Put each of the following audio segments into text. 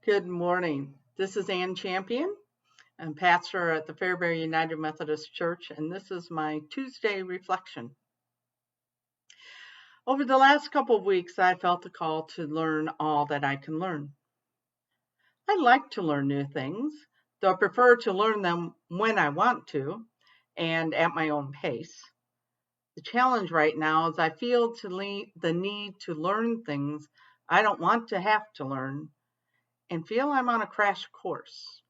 Good morning. This is Ann Champion. I'm pastor at the Fairbury United Methodist Church, and this is my Tuesday reflection. Over the last couple of weeks, I felt the call to learn all that I can learn. I like to learn new things, though I prefer to learn them when I want to and at my own pace. The challenge right now is I feel the need to learn things I don't want to have to learn and feel I'm on a crash course.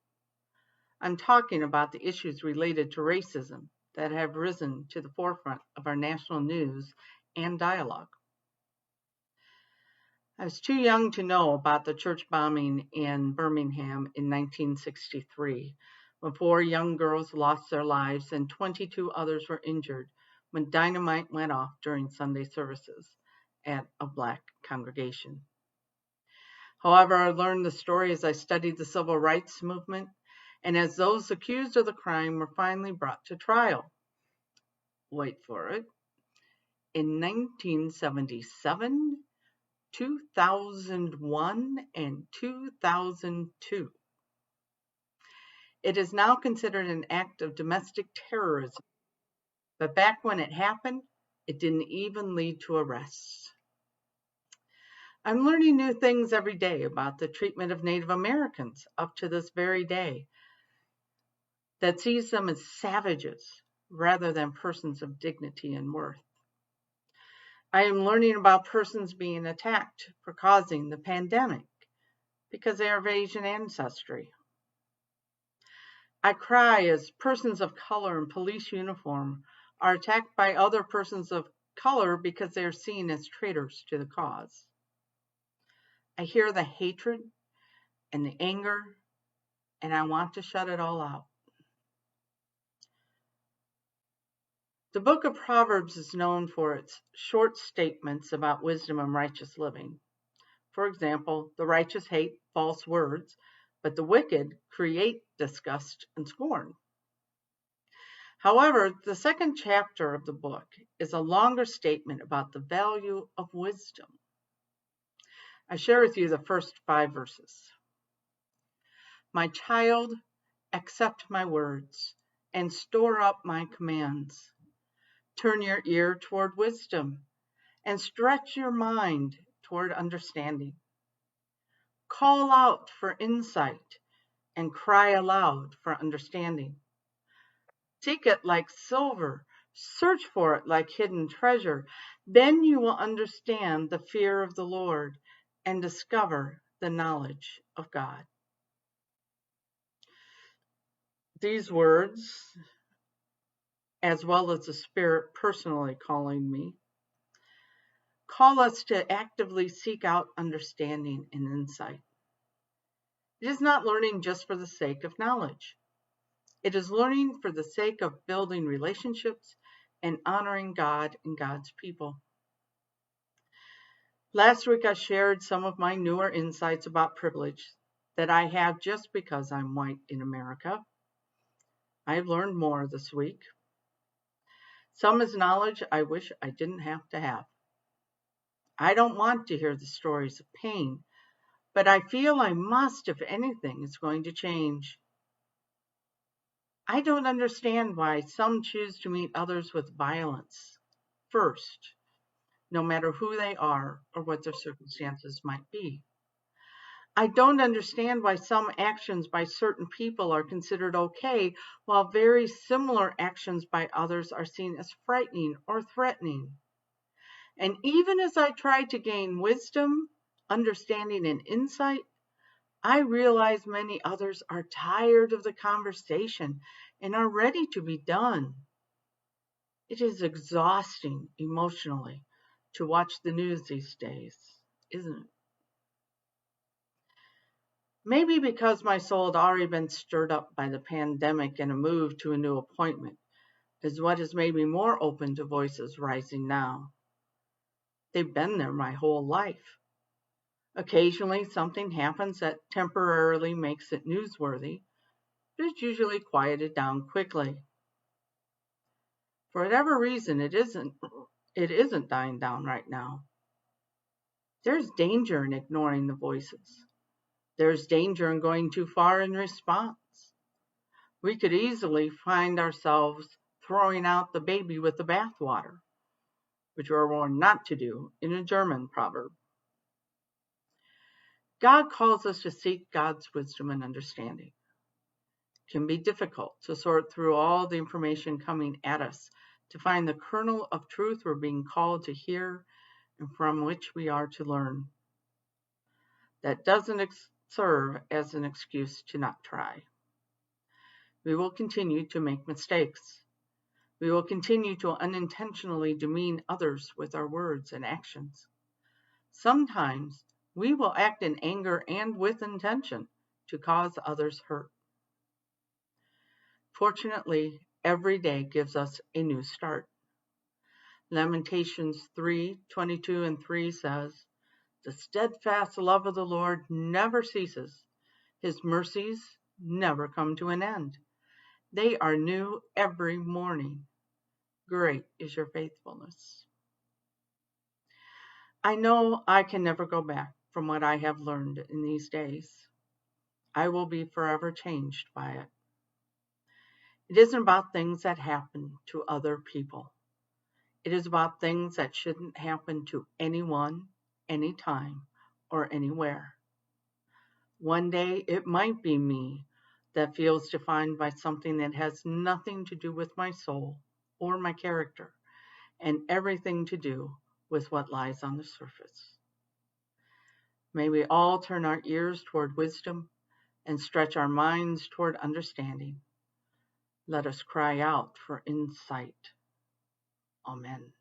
I'm talking about the issues related to racism that have risen to the forefront of our national news and dialogue. I was too young to know about the church bombing in Birmingham in 1963, when 4 young girls lost their lives and 22 others were injured when dynamite went off during Sunday services at a Black congregation. However, I learned the story as I studied the civil rights movement and as those accused of the crime were finally brought to trial. Wait for it. In 1977, 2001, and 2002. It is now considered an act of domestic terrorism, but back when it happened, it didn't even lead to arrests. I'm learning new things every day about the treatment of Native Americans up to this very day that sees them as savages rather than persons of dignity and worth. I am learning about persons being attacked for causing the pandemic because they are of Asian ancestry. I cry as persons of color in police uniform are attacked by other persons of color because they are seen as traitors to the cause. I hear the hatred and the anger, and I want to shut it all out. The book of Proverbs is known for its short statements about wisdom and righteous living. For example, the righteous hate false words, but the wicked create disgust and scorn. However, the second chapter of the book is a longer statement about the value of wisdom. I share with you the first 5 verses. My child, accept my words and store up my commands. Turn your ear toward wisdom and stretch your mind toward understanding. Call out for insight and cry aloud for understanding. Seek it like silver, search for it like hidden treasure. Then you will understand the fear of the Lord and discover the knowledge of God. These words, as well as the Spirit personally calling me, call us to actively seek out understanding and insight. It is not learning just for the sake of knowledge. It is learning for the sake of building relationships and honoring God and God's people. Last week, I shared some of my newer insights about privilege that I have just because I'm white in America. I've learned more this week. Some is knowledge I wish I didn't have to have. I don't want to hear the stories of pain, but I feel I must if anything is going to change. I don't understand why some choose to meet others with violence first, no matter who they are or what their circumstances might be. I don't understand why some actions by certain people are considered okay, while very similar actions by others are seen as frightening or threatening. And even as I try to gain wisdom, understanding, and insight, I realize many others are tired of the conversation and are ready to be done. It is exhausting emotionally to watch the news these days, isn't it? Maybe because my soul had already been stirred up by the pandemic and a move to a new appointment is what has made me more open to voices rising now. They've been there my whole life. Occasionally something happens that temporarily makes it newsworthy, but it's usually quieted down quickly. For whatever reason, it isn't dying down right now. There's danger in ignoring the voices. There's danger in going too far in response. We could easily find ourselves throwing out the baby with the bathwater, which we're warned not to do in a German proverb. God calls us to seek God's wisdom and understanding. It can be difficult to sort through all the information coming at us to find the kernel of truth we're being called to hear and from which we are to learn. That doesn't serve as an excuse to not try. We will continue to make mistakes. We will continue to unintentionally demean others with our words and actions. Sometimes we will act in anger and with intention to cause others hurt. Fortunately, every day gives us a new start. Lamentations 3:22 and 3 says, "The steadfast love of the Lord never ceases. His mercies never come to an end. They are new every morning. Great is your faithfulness." I know I can never go back from what I have learned in these days. I will be forever changed by it. It isn't about things that happen to other people. It is about things that shouldn't happen to anyone, anytime, or anywhere. One day it might be me that feels defined by something that has nothing to do with my soul or my character, and everything to do with what lies on the surface. May we all turn our ears toward wisdom and stretch our minds toward understanding. Let us cry out for insight. Amen.